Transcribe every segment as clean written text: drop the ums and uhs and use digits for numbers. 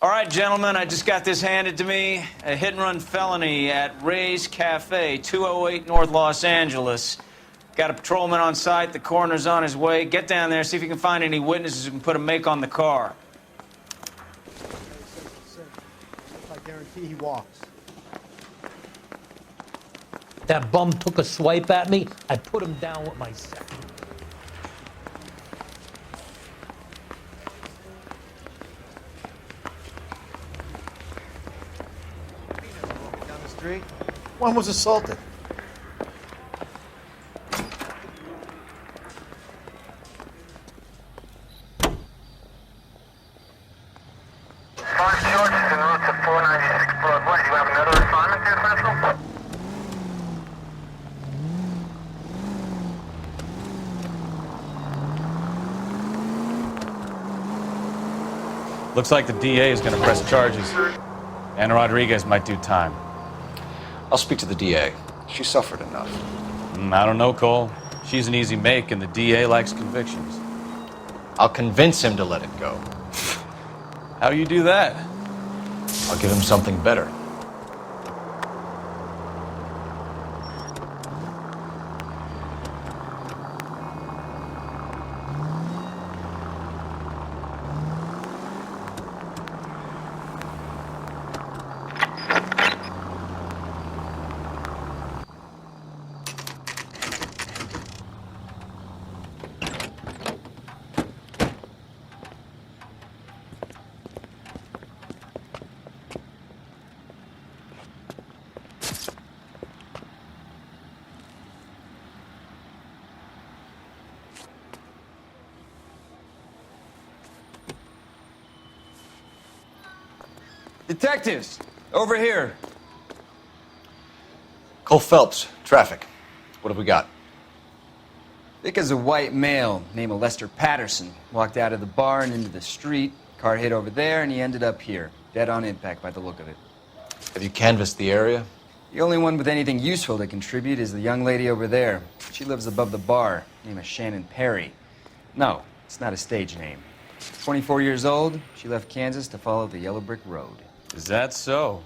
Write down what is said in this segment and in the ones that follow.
All right, gentlemen, I just got this handed to me. A hit-and-run felony at Ray's Cafe, 208 North Los Angeles. Got a patrolman on site. The coroner's on his way. Get down there, see if you can find any witnesses who can put a make on the car. I guarantee he walks. That bum took a swipe at me. I put him down with my second. Down the street. One was assaulted. Fox George is en route to 496 Broadway. Do you have another assignment there, Central? Looks like the DA is going to press charges. Anna Rodriguez might do time. I'll speak to the DA. She suffered enough. I don't know, Cole. She's an easy make, and the DA likes convictions. I'll convince him to let it go. How do you do that? I'll give him something better. Detectives, over here. Cole Phelps, traffic. What have we got? Thick as a white male named Lester Patterson. Walked out of the bar and into the street. Car hit over there and he ended up here. Dead on impact by the look of it. Have you canvassed the area? The only one with anything useful to contribute is the young lady over there. She lives above the bar. Name is Shannon Perry. No, it's not a stage name. 24 years old, she left Kansas to follow the Yellow Brick Road. Is that so?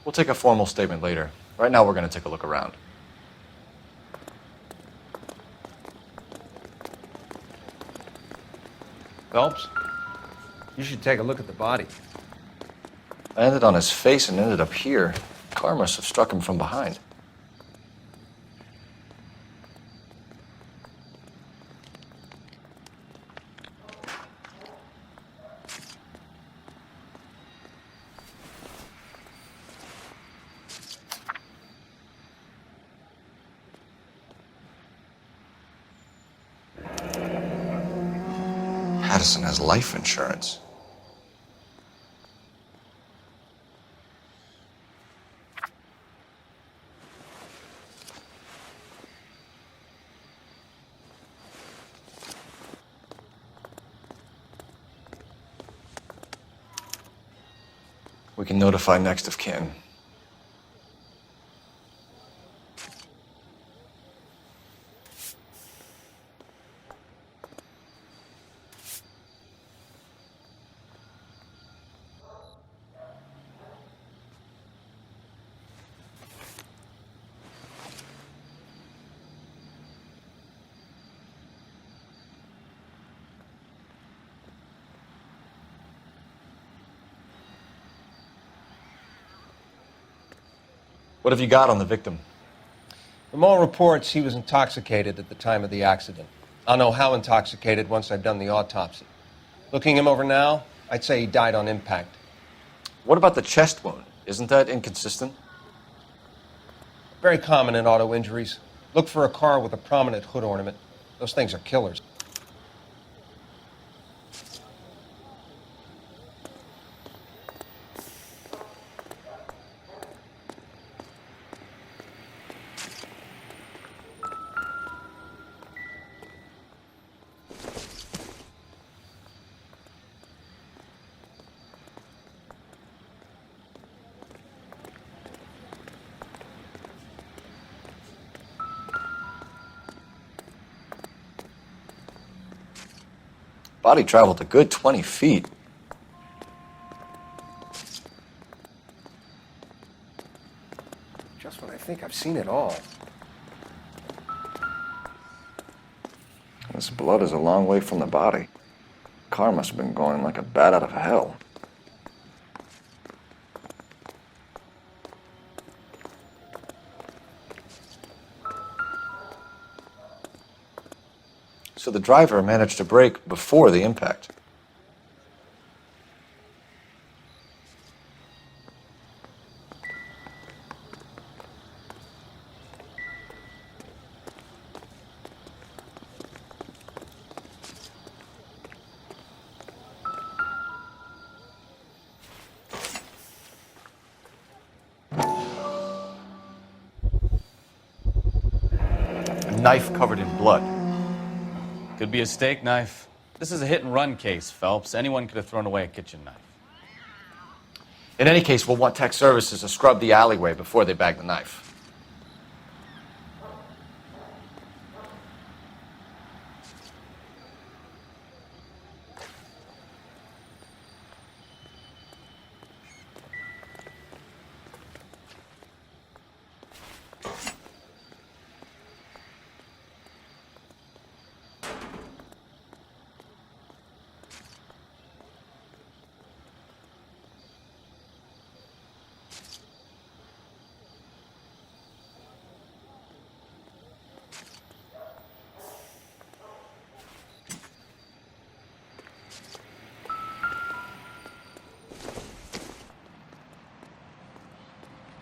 We'll take a formal statement later. Right now, we're going to take a look around. Phelps, you should take a look at the body. I landed on his face and ended up here. The car must have struck him from behind. Patterson has life insurance. We can notify next of kin. What have you got on the victim? From all reports, he was intoxicated at the time of the accident. I'll know how intoxicated once I've done the autopsy. Looking him over now, I'd say he died on impact. What about the chest wound? Isn't that inconsistent? Very common in auto injuries. Look for a car with a prominent hood ornament. Those things are killers. Body traveled a good 20 feet. Just when I think I've seen it all. This blood is a long way from the body. Car must have been going like a bat out of hell. So the driver managed to brake before the impact. A knife covered in blood. Could be a steak knife. This is a hit-and-run case, Phelps. Anyone could have thrown away a kitchen knife. In any case, we'll want tech services to scrub the alleyway before they bag the knife.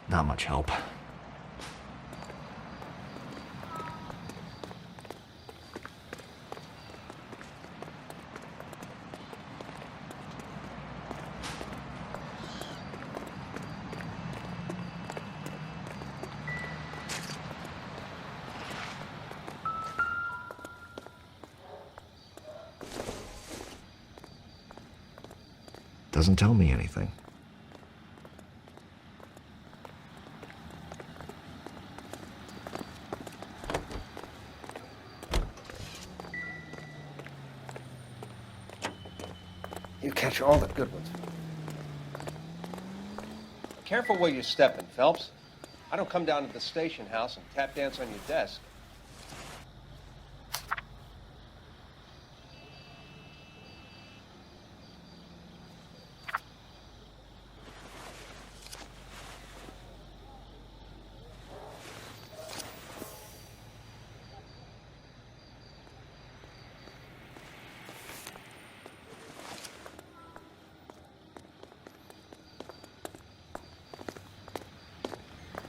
Not much help. Doesn't tell me anything. You catch all the good ones. Careful where you're stepping, Phelps. I don't come down to the station house and tap dance on your desk.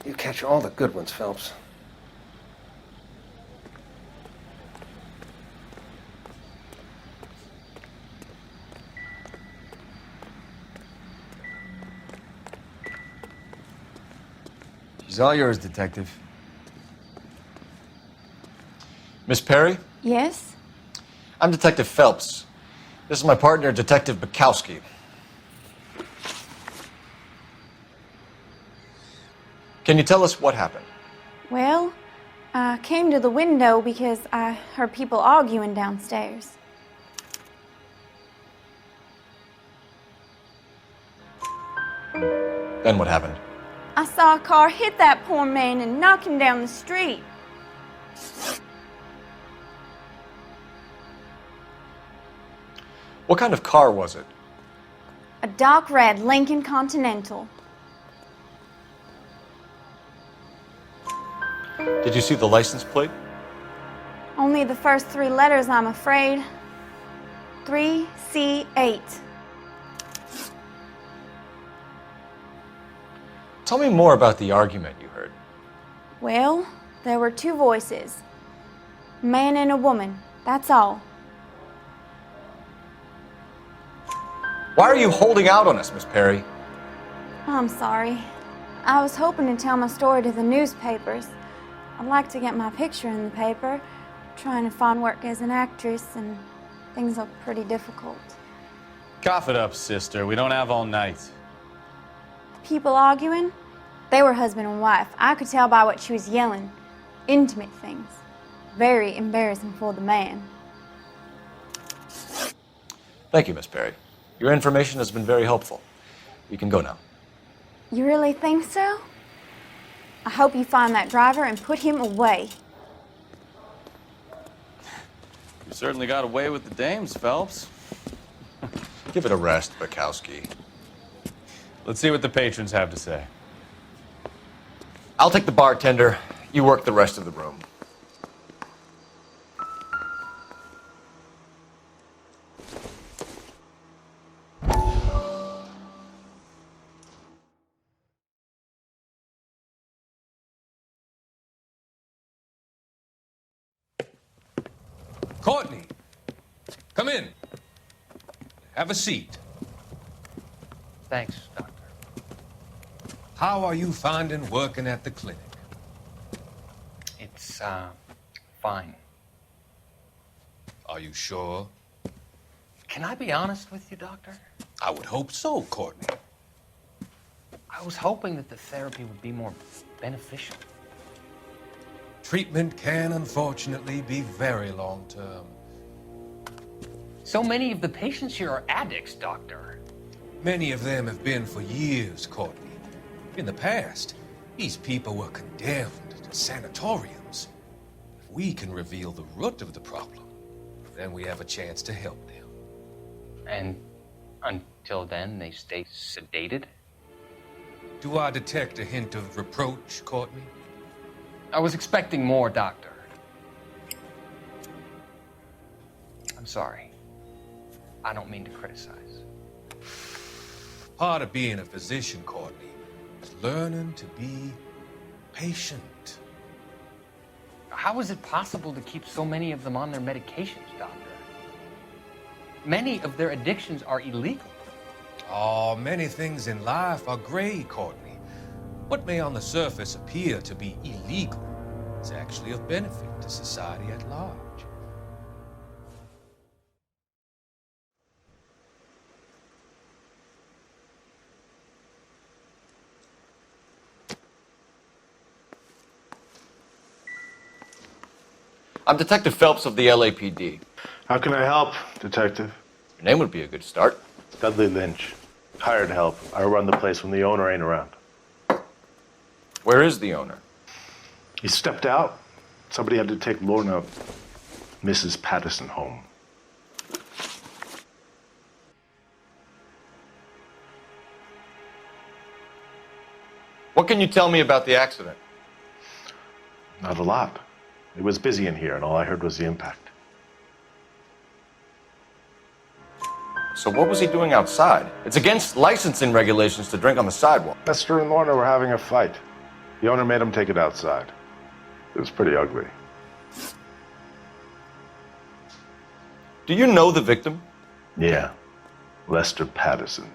You catch all the good ones, Phelps. She's all yours, Detective. Miss Perry? Yes? I'm Detective Phelps. This is my partner, Detective Bukowski. Can you tell us what happened? Well, I came to the window because I heard people arguing downstairs. Then what happened? I saw a car hit that poor man and knock him down the street. What kind of car was it? A dark red Lincoln Continental. Did you see the license plate? Only the first three letters, I'm afraid. 3C8. Tell me more about the argument you heard. Well, there were two voices. A man and a woman, that's all. Why are you holding out on us, Miss Perry? I'm sorry. I was hoping to tell my story to the newspapers. I'd like to get my picture in the paper. Trying to find work as an actress, and things are pretty difficult. Cough it up, sister. We don't have all night. People arguing? They were husband and wife. I could tell by what she was yelling. Intimate things. Very embarrassing for the man. Thank you, Miss Perry. Your information has been very helpful. You can go now. You really think so? I hope you find that driver and put him away. You certainly got away with the dames, Phelps. Give it a rest, Bukowski. Let's see what the patrons have to say. I'll take the bartender. You work the rest of the room. Courtney, come in. Have a seat. Thanks, Doctor. How are you finding working at the clinic? It's, fine. Are you sure? Can I be honest with you, Doctor? I would hope so, Courtney. I was hoping that the therapy would be more beneficial. Treatment can, unfortunately, be very long-term. So many of the patients here are addicts, Doctor. Many of them have been for years, Courtney. In the past, these people were condemned to sanatoriums. If we can reveal the root of the problem, then we have a chance to help them. And until then, they stay sedated? Do I detect a hint of reproach, Courtney? I was expecting more, Doctor. I'm sorry. I don't mean to criticize. Part of being a physician, Courtney, is learning to be patient. How is it possible to keep so many of them on their medications, Doctor? Many of their addictions are illegal. Oh, many things in life are gray, Courtney. What may on the surface appear to be illegal is actually of benefit to society at large. I'm Detective Phelps of the LAPD. How can I help, Detective? Your name would be a good start. Dudley Lynch. Hired help. I run the place when the owner ain't around. Where is the owner? He stepped out. Somebody had to take Lorna, Mrs. Patterson, home. What can you tell me about the accident? Not a lot. It was busy in here, and all I heard was the impact. So what was he doing outside? It's against licensing regulations to drink on the sidewalk. Lester and Lorna were having a fight. The owner made him take it outside. It was pretty ugly. Do you know the victim? Yeah. Lester Patterson.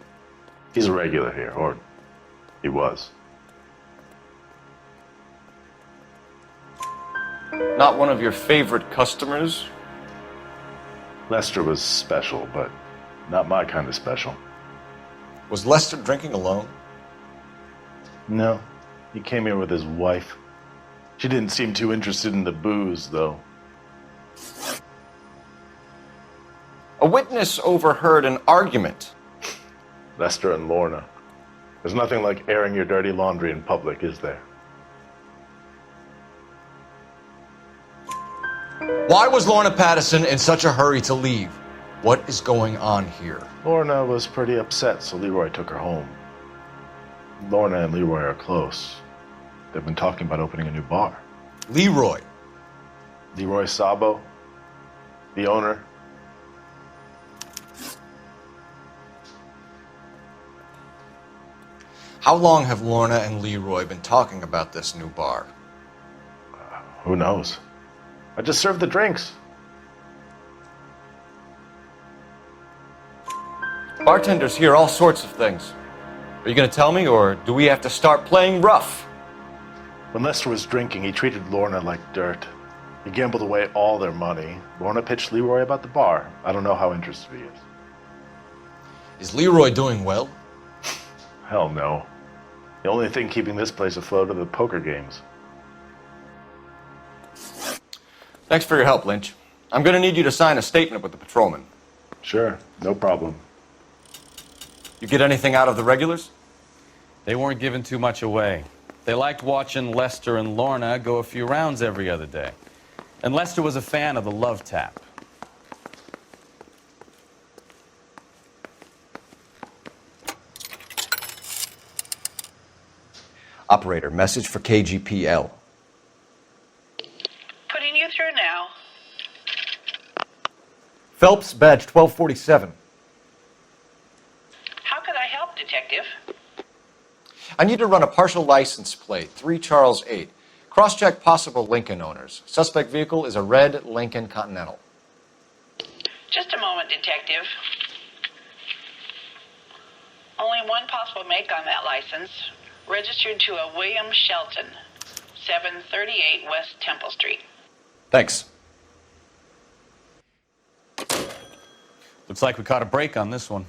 He's a regular here, or he was. Not one of your favorite customers? Lester was special, but not my kind of special. Was Lester drinking alone? No. He came here with his wife. She didn't seem too interested in the booze, though. A witness overheard an argument. Lester and Lorna. There's nothing like airing your dirty laundry in public, is there? Why was Lorna Patterson in such a hurry to leave? What is going on here? Lorna was pretty upset, so Leroy took her home. Lorna and Leroy are close. They've been talking about opening a new bar. Leroy. Leroy Sabo, the owner. How long have Lorna and Leroy been talking about this new bar? Who knows? I just served the drinks. Bartenders hear all sorts of things. Are you going to tell me, or do we have to start playing rough? When Lester was drinking, he treated Lorna like dirt. He gambled away all their money. Lorna pitched Leroy about the bar. I don't know how interested he is. Is Leroy doing well? Hell no. The only thing keeping this place afloat are the poker games. Thanks for your help, Lynch. I'm going to need you to sign a statement with the patrolman. Sure, no problem. You get anything out of the regulars? They weren't giving too much away. They liked watching Lester and Lorna go a few rounds every other day. And Lester was a fan of the love tap. Operator, message for KGPL. Putting you through now. Phelps, badge 1247. How could I help, Detective? I need to run a partial license plate, 3 Charles 8. Cross-check possible Lincoln owners. Suspect vehicle is a red Lincoln Continental. Just a moment, Detective. Only one possible make on that license. Registered to a William Shelton, 738 West Temple Street. Thanks. Looks like we caught a break on this one.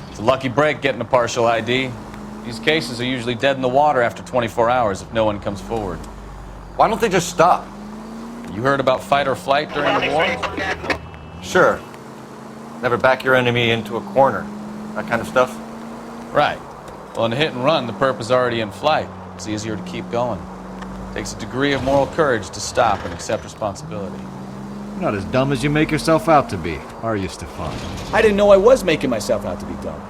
It's a lucky break getting a partial ID. These cases are usually dead in the water after 24 hours if no one comes forward. Why don't they just stop? You heard about fight or flight during the war? Sure. Never back your enemy into a corner. That kind of stuff. Right. Well, in a hit and run, the perp is already in flight. It's easier to keep going. It takes a degree of moral courage to stop and accept responsibility. You're not as dumb as you make yourself out to be, are you, Stefan? I didn't know I was making myself out to be dumb.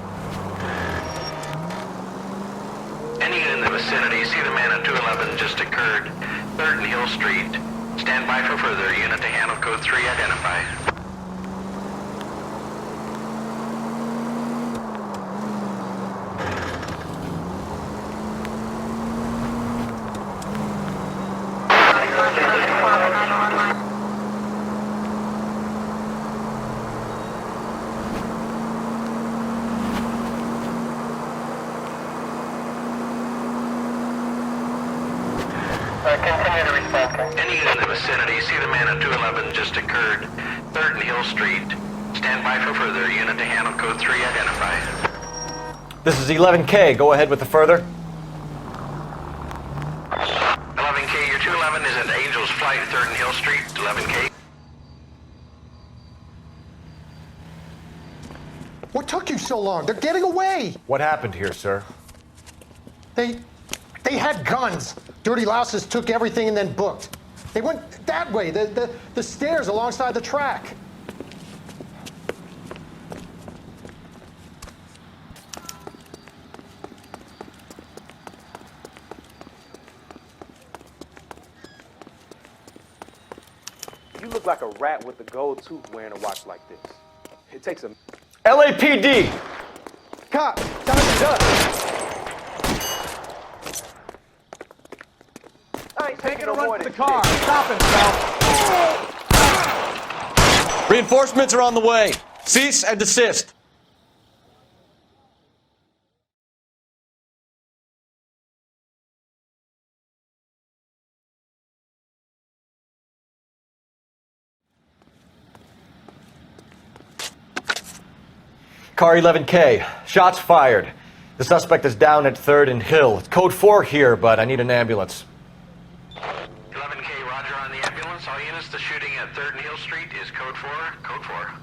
Any unit in the vicinity, see the man at 211 just occurred. 3rd and Hill Street. Stand by for further. Unit to handle code 3, identify. Continue to respond. Any unit in the vicinity, see the man at 211 just occurred. 3rd and Hill Street. Stand by for further. Unit to handle code 3, identify. This is 11K. Go ahead with the further. 11K, your 211 is at Angel's Flight, 3rd and Hill Street. 11K. What took you so long? They're getting away! What happened here, sir? They had guns. Dirty louses took everything and then booked. They went that way, the stairs alongside the track. You look like a rat with a gold tooth wearing a watch like this. It takes a... LAPD! Cop, down the dust. I ain't taking no run more for than the car. six. Stop himself. Reinforcements are on the way. Cease and desist. Car 11K. Shots fired. The suspect is down at 3rd and Hill. It's code 4 here, but I need an ambulance. 11K, roger on the ambulance. All units, the shooting at 3rd and Hill Street is code 4. Code 4.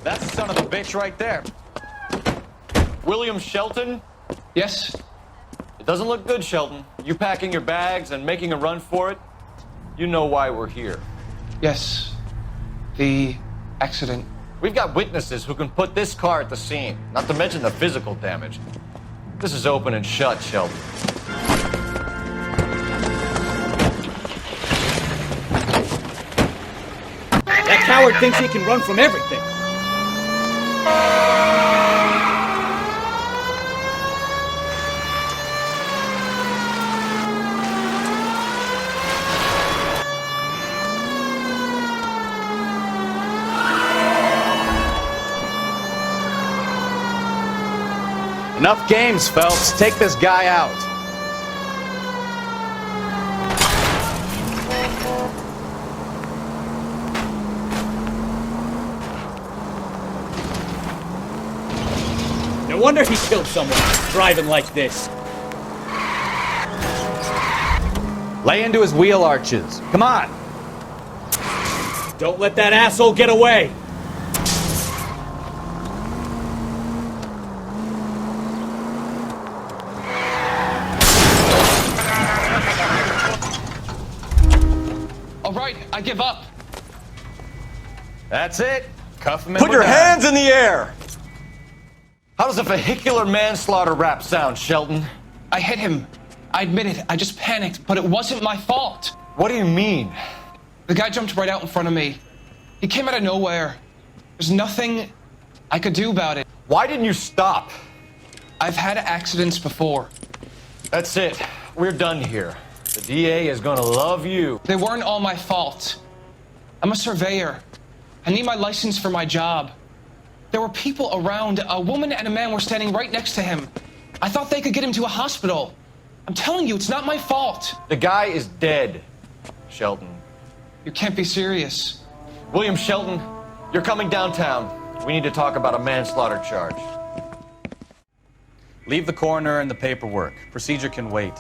That's the son of a bitch right there. William Shelton? Yes? It doesn't look good, Shelton. You packing your bags and making a run for it? You know why we're here. Yes. The accident. We've got witnesses who can put this car at the scene, not to mention the physical damage. This is open and shut, Shelton. That coward thinks he can run from everything. Enough games, Phelps. Take this guy out. No wonder he killed someone, driving like this. Lay into his wheel arches. Come on. Don't let that asshole get away. All right, I give up. That's it. Cuff him. Put your hands in the air! How does a vehicular manslaughter rap sound, Shelton? I hit him. I admit it. I just panicked, but it wasn't my fault. What do you mean? The guy jumped right out in front of me. He came out of nowhere. There's nothing I could do about it. Why didn't you stop? I've had accidents before. That's it. We're done here. The DA is gonna love you. They weren't all my fault. I'm a surveyor. I need my license for my job. There were people around. A woman and a man were standing right next to him. I thought they could get him to a hospital. I'm telling you, it's not my fault. The guy is dead, Shelton. You can't be serious. William Shelton, you're coming downtown. We need to talk about a manslaughter charge. Leave the coroner and the paperwork. Procedure can wait.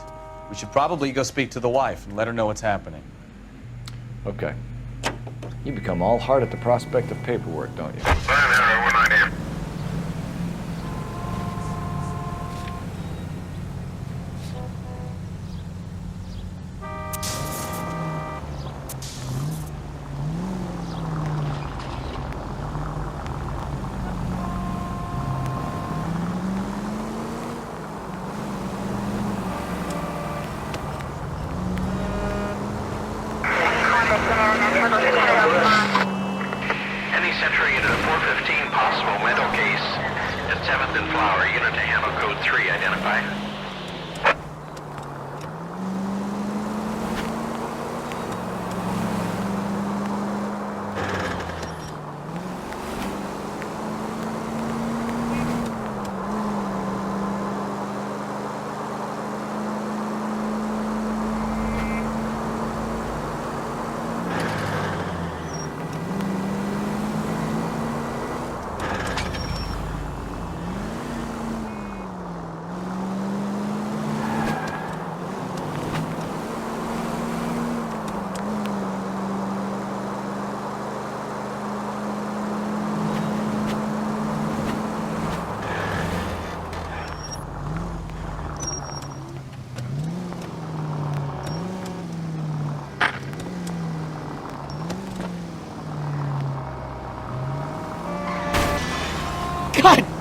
We should probably go speak to the wife and let her know what's happening. Okay. You become all heart at the prospect of paperwork, don't you? Any Central unit of 415, possible mental case at 7th and Flower, unit to handle code 3, identify.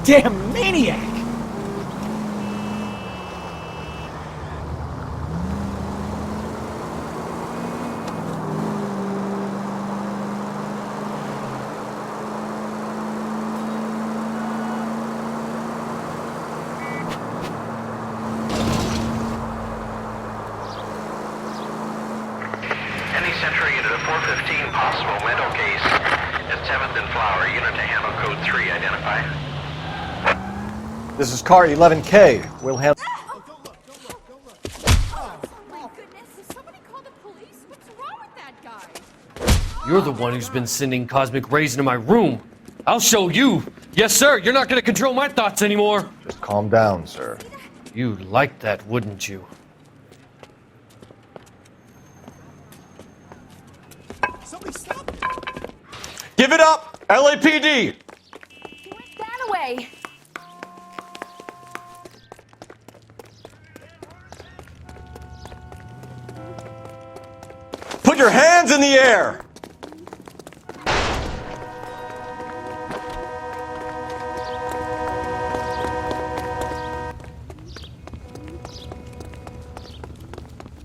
goddamn maniac! Any Central unit of 415 possible mental case at 7th and Flower. Unit to handle code 3. Identify. This is car 11K. We'll handle. You're the one who's been sending cosmic rays into my room. I'll show you. Yes, sir. You're not going to control my thoughts anymore. Just calm down, sir. You'd like that, wouldn't you? Give it up! LAPD! That away. Put your hands in the air!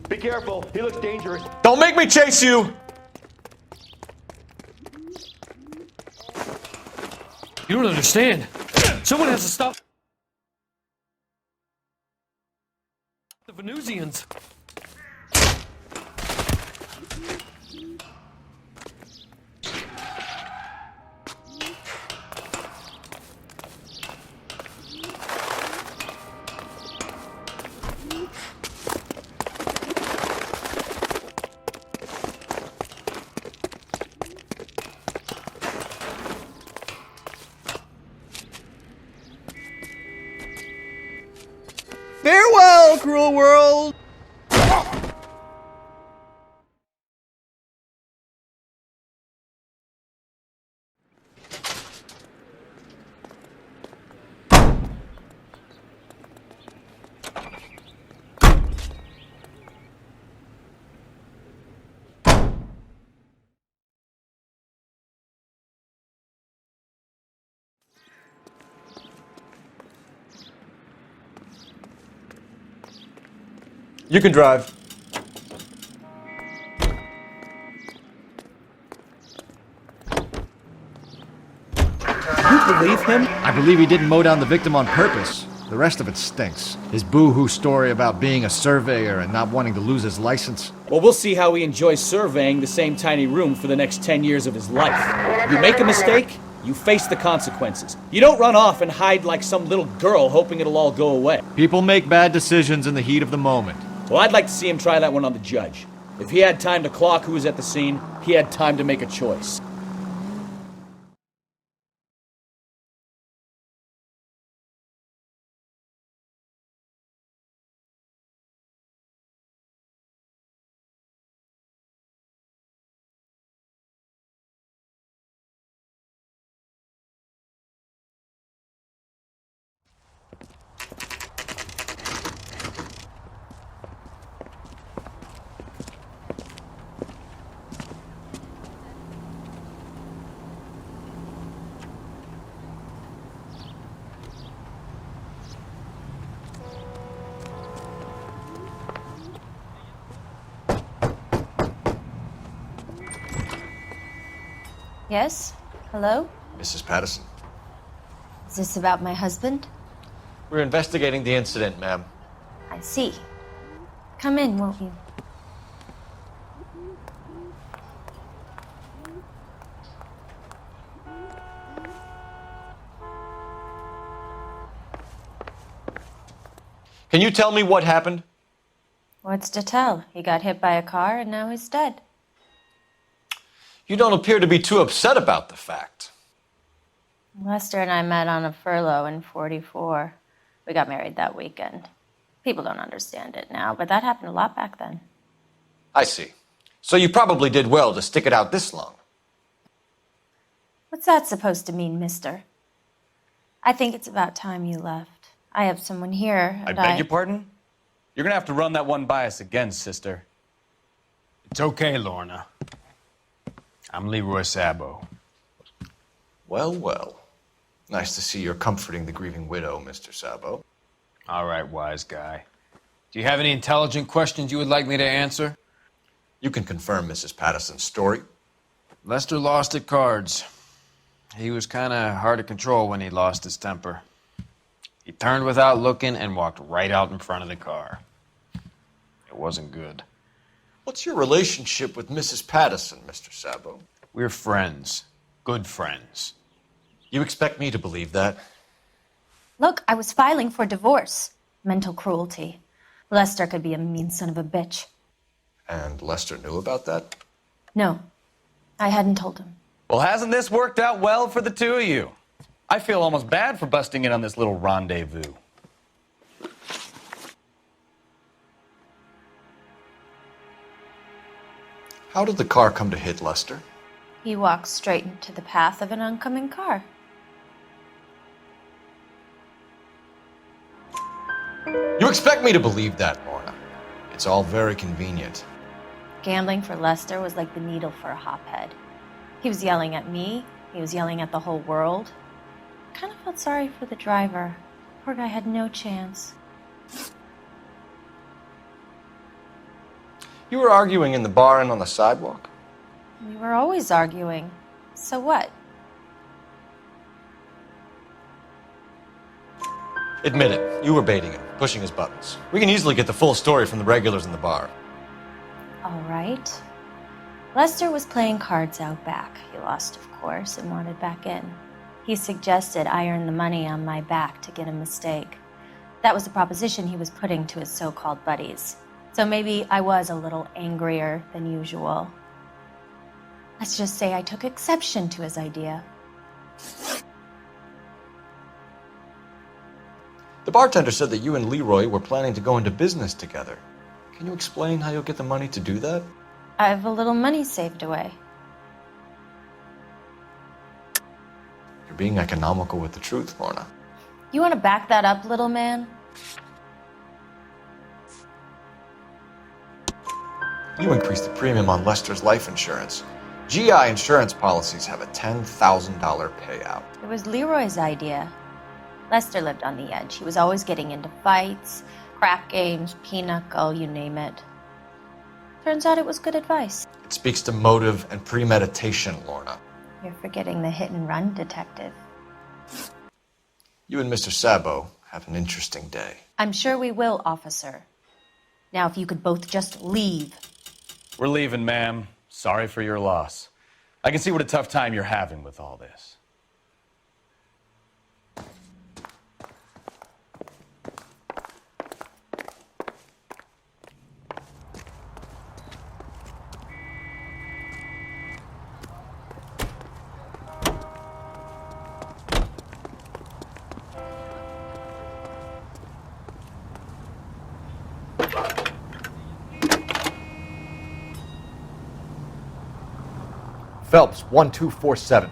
Be careful. He looks dangerous. Don't make me chase you! You don't understand. Someone has to stop the Venusians. Farewell, cruel world! You can drive. You believe him? I believe he didn't mow down the victim on purpose. The rest of it stinks. His boo-hoo story about being a surveyor and not wanting to lose his license. Well, we'll see how he enjoys surveying the same tiny room for the next 10 years of his life. You make a mistake, you face the consequences. You don't run off and hide like some little girl hoping it'll all go away. People make bad decisions in the heat of the moment. Well, I'd like to see him try that one on the judge. If he had time to clock who was at the scene, he had time to make a choice. Yes? Hello? Mrs. Patterson. Is this about my husband? We're investigating the incident, ma'am. I see. Come in, won't you? Can you tell me what happened? What's to tell? He got hit by a car and now he's dead. You don't appear to be too upset about the fact. Lester and I met on a furlough in '44. We got married that weekend. People don't understand it now, but that happened a lot back then. I see. So you probably did well to stick it out this long. What's that supposed to mean, mister? I think it's about time you left. I have someone here, I and beg your pardon? You're gonna have to run that one by us again, sister. It's okay, Lorna. I'm Leroy Sabo. Well, well. Nice to see you're comforting the grieving widow, Mr. Sabo. All right, wise guy. Do you have any intelligent questions you would like me to answer? You can confirm Mrs. Patterson's story. Lester lost at cards. He was kind of hard to control when he lost his temper. He turned without looking and walked right out in front of the car. It wasn't good. What's your relationship with Mrs. Patterson, Mr. Sabo? We're friends. Good friends. You expect me to believe that? Look, I was filing for divorce. Mental cruelty. Lester could be a mean son of a bitch. And Lester knew about that? No, I hadn't told him. Well, hasn't this worked out well for the two of you? I feel almost bad for busting in on this little rendezvous. How did the car come to hit Lester? He walked straight into the path of an oncoming car. You expect me to believe that, Lorna. It's all very convenient. Gambling for Lester was like the needle for a hophead. He was yelling at me. He was yelling at the whole world. I kind of felt sorry for the driver. Poor guy had no chance. You were arguing in the bar and on the sidewalk? We were always arguing. So what? Admit it. You were baiting him, pushing his buttons. We can easily get the full story from the regulars in the bar. All right. Lester was playing cards out back. He lost, of course, and wanted back in. He suggested I earn the money on my back to get a mistake. That was the proposition he was putting to his so-called buddies. So maybe I was a little angrier than usual. Let's just say I took exception to his idea. The bartender said that you and Leroy were planning to go into business together. Can you explain how you'll get the money to do that? I have a little money saved away. You're being economical with the truth, Lorna. You want to back that up, little man? You increased the premium on Lester's life insurance. GI insurance policies have a $10,000 payout. It was Leroy's idea. Lester lived on the edge. He was always getting into fights, crap games, pinochle, you name it. Turns out it was good advice. It speaks to motive and premeditation, Lorna. You're forgetting the hit and run detective. You and Mr. Sabo have an interesting day. I'm sure we will, officer. Now, if you could both just leave. We're leaving, ma'am. Sorry for your loss. I can see what a tough time you're having with all this. Phelps, 1247.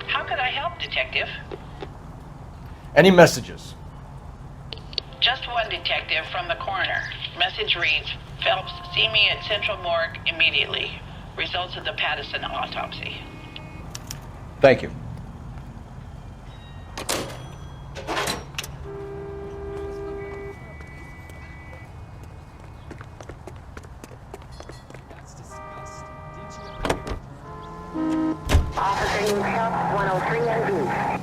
How could I help, Detective? Any messages? Just one detective from the coroner. Message reads, Phelps, see me at Central Morgue immediately. Results of the Patterson autopsy. Thank you. Officer Phelps, 103 NV.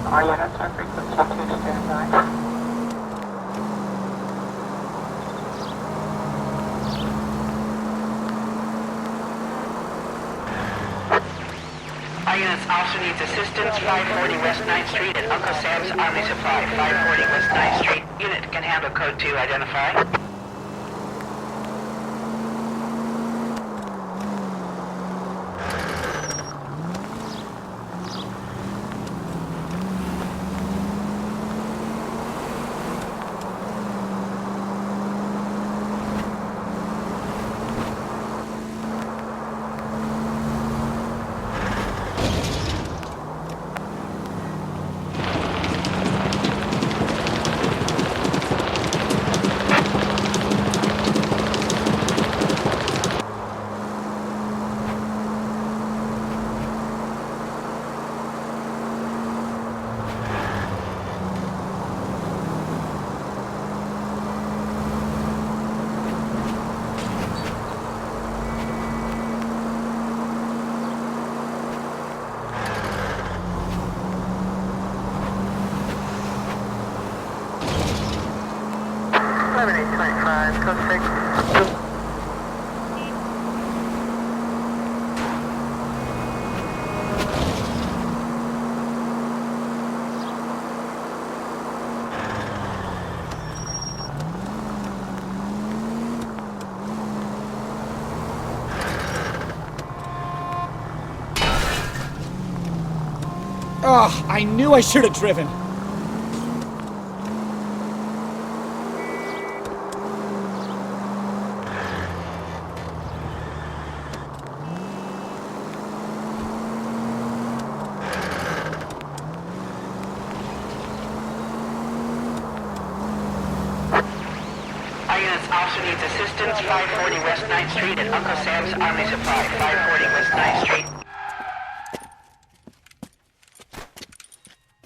Are you at our frequency? Stand by. Our units also needs assistance, 540 West 9th Street at Uncle Sam's Army Supply, 540 West 9th Street. Unit can handle code 2, identify. 285, code 6. Oh, I knew I should have driven. Our units also needs assistance. 540 West 9th Street at Uncle Sam's Army Supply. 540 West 9th Street.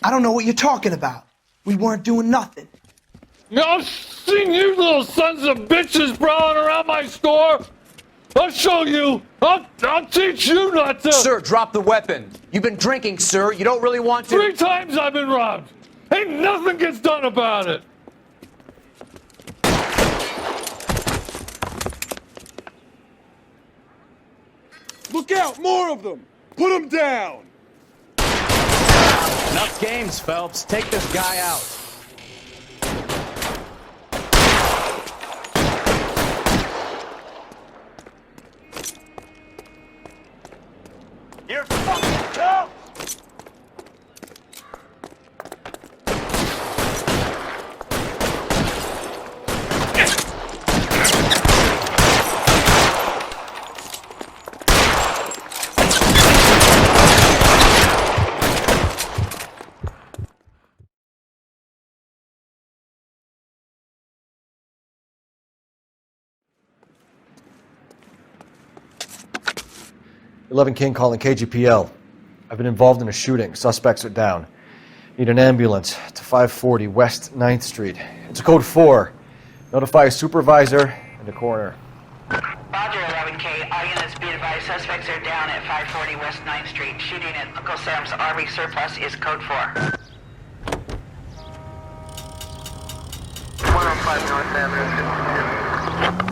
I don't know what you're talking about. We weren't doing nothing. I've seen you little sons of bitches prowling around my store. I'll show you. I'll teach you not to. Sir, drop the weapon. You've been drinking, sir. You don't really want to. 3 times I've been robbed. Ain't nothing gets done about it. Look out! More of them! Put them down! Enough games, Phelps. Take this guy out. You're fucking tough! King calling KGPL. I've been involved in a shooting. Suspects are down. Need an ambulance to 540 West 9th Street. It's a code 4. Notify a supervisor and a coroner. Roger, 11K. All units be advised. Suspects are down at 540 West 9th Street. Shooting at Uncle Sam's Army Surplus is code 4. 105 North Avenue, 52.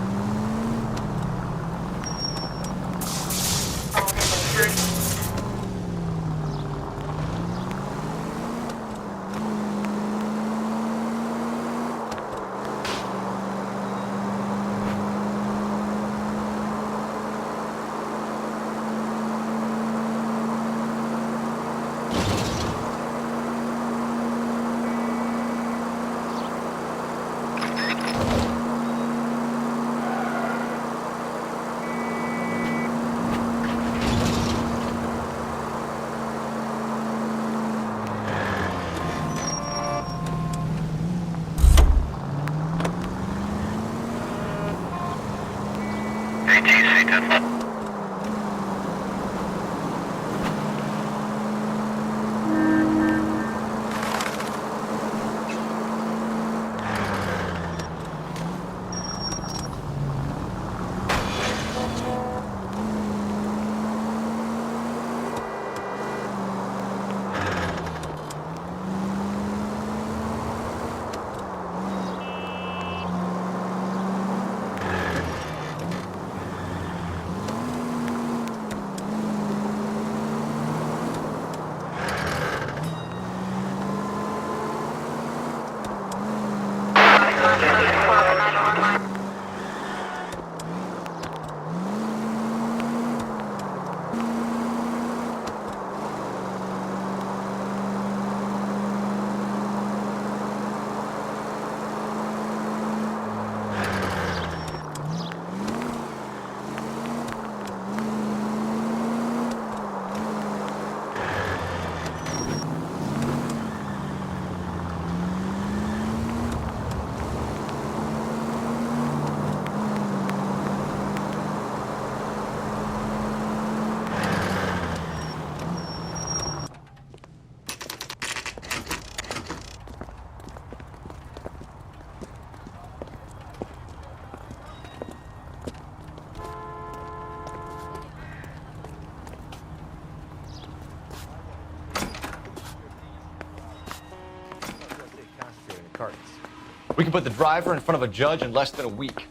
We can put the driver in front of a judge in less than a week.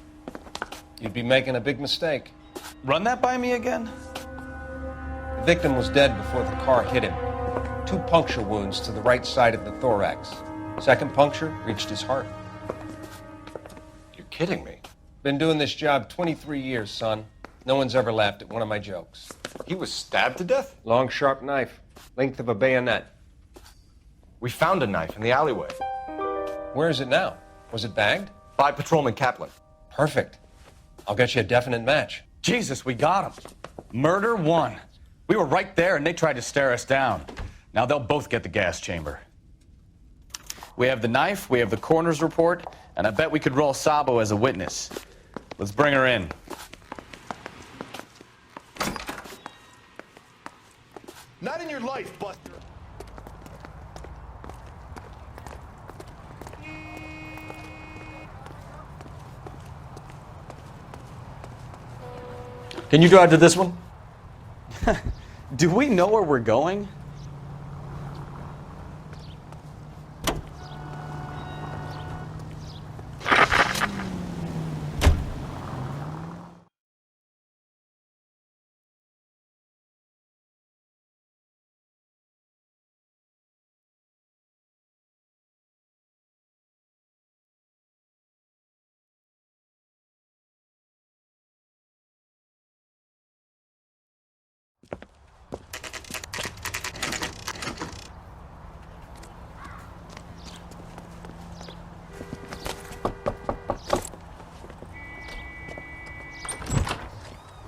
You'd be making a big mistake. Run that by me again? The victim was dead before the car hit him. 2 puncture wounds to the right side of the thorax. Second puncture reached his heart. You're kidding me. Been doing this job 23 years, son. No one's ever laughed at one of my jokes. He was stabbed to death? Long, sharp knife. Length of a bayonet. We found a knife in the alleyway. Where is it now? Was it bagged? By Patrolman Kaplan. Perfect. I'll get you a definite match. Jesus, we got him. Murder 1. We were right there and they tried to stare us down. Now they'll both get the gas chamber. We have the knife, we have the coroner's report, and I bet we could roll Sabo as a witness. Let's bring her in. Not in your life, Buster. Can you drive to this one? Do we know where we're going?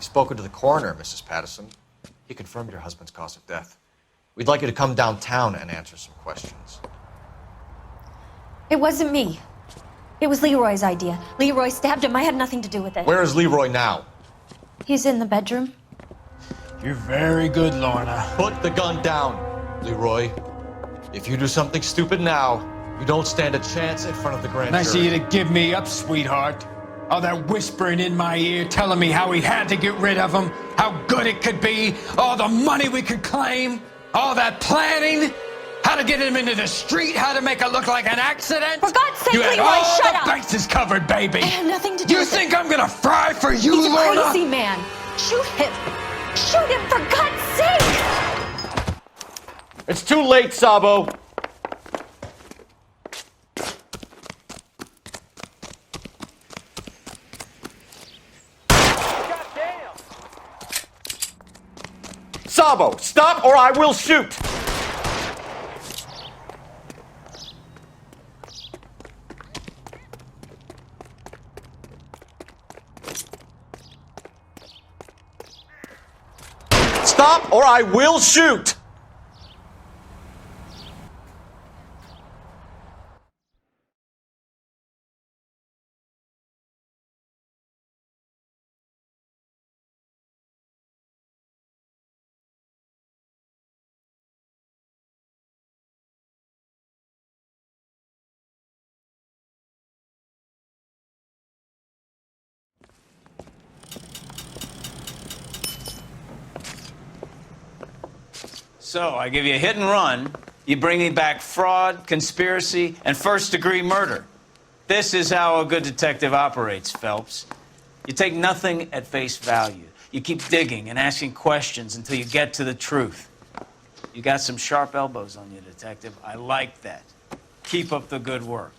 Spoken to the coroner, Mrs. Patterson. He confirmed your husband's cause of death. We'd like you to come downtown and answer some questions. It wasn't me. It was Leroy's idea. Leroy stabbed him. I had nothing to do with it. Where is Leroy now? He's in the bedroom. You're very good, Lorna. Put the gun down, Leroy. If you do something stupid now, you don't stand a chance in front of the grand Nice of jury. you to give me up, sweetheart. All that whispering in my ear, telling me how we had to get rid of him, how good it could be, all the money we could claim, all that planning, how to get him into the street, how to make it look like an accident. For God's sake, you had Leroy, all shut the up. bases covered, baby. I have nothing to do You with think it. I'm gonna fry for you, He's a Lorna? crazy man. Shoot him. Shoot him, for God's sake. It's too late, Sabo. Sabo, stop or I will shoot! Stop or I will shoot! So, I give you a hit and run. You bring me back fraud, conspiracy, and first-degree murder. This is how a good detective operates, Phelps. You take nothing at face value. You keep digging and asking questions until you get to the truth. You got some sharp elbows on you, detective. I like that. Keep up the good work.